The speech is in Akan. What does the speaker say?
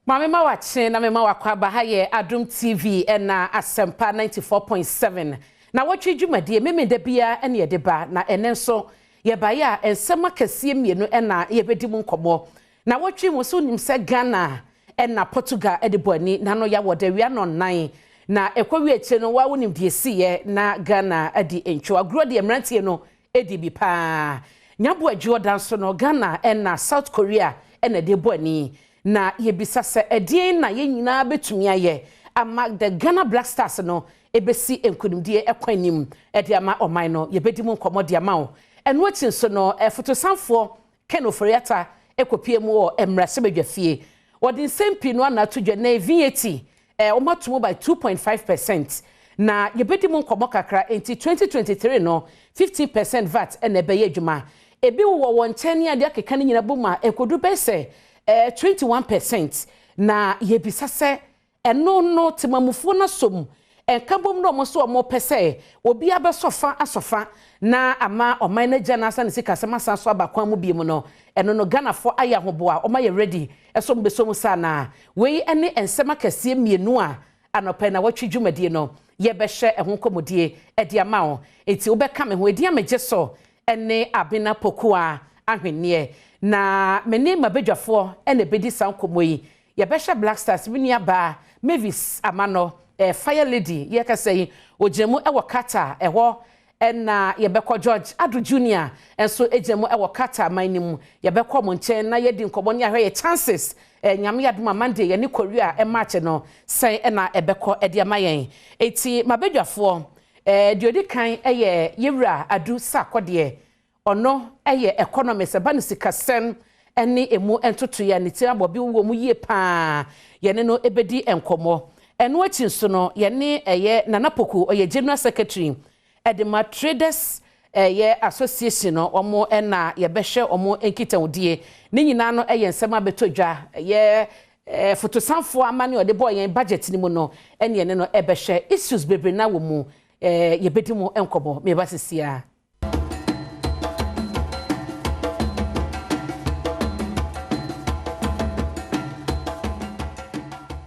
Mame ma wache na mema wakwa ba ha ye Adom TV na Asempa 94.7 na watwe dwumadie meme da bia ene ye de ba na ene nso ye ba ya ensema kasie mienu na ye bedi mu nkomo na watwe mu so nim se Ghana na Portugal de boni na no ya wode wi anon na ekwawi eche no wa wonim die siye na Ghana adi entwo agro de emrantie no edi bi pa nyabo adwo dan so no Ghana na South Korea na de boni na yebisa se edien na ye nyina betumi aye ama the Ghana Black Stars no ebesi enkunimdie ekwanim ede ama oman no yebedi mu nkomode ama wo eno atin so no fotosanfo Ken Oforiata ekopie mu wo emrase badwafie wodi sempi no na todwa na VAT omatomo by 2.5% na yebedi mu nkomo kakra enti 2023 no 15% VAT ene beye adwuma ebi wo won chani ade akeka nyina boma ekodu bese 21% na yebisa se eno no temamufo na som enkabom no mo so mo pese obi abesofa asofa na ama oman na gya na asa ne sikasema san so abakwan mu biem no eno no Ghana fo aya hoboa o ma ye ready eso mbesom sana we ene ensema kasie mienu a anopa na watwe dwumadie no ye behye ehon komodie edi ama wo enti wo beka me ho edi amegye so ene abena pokua ahwenneɛ na mene mabedwafo ene bedi sankomoyi ye behye Black Stars bini aba Mavis amano Fire Lady ye ka sei ojemu ewo kata eho na ye beko George Adu Junior enso ejemu ewo kata manimu ye beko mo nchen na ye di nkobo ne ahwe ye chances nyame yadoma Monday ye ne Korea match no sei na ebeko ede amayen eti mabedwafo diodi kan eye yewura Adu Sakode ono eye economist ba ne sikasem ene emu entoto ya ne ti abobi wo mu yie pa ye ne no ebedi enkomo eno achi nso no ye ne eye Nanapoku oye General Secretary Edema Traders ye association no omo na ye behye omo enkitawudie ne nyina no eye nsema betodwa ye fotosanfo amane ode boy yen budget ni mu no ene ne no ebehye issues bebre na wo mu ye bedi mu enkomo me basisia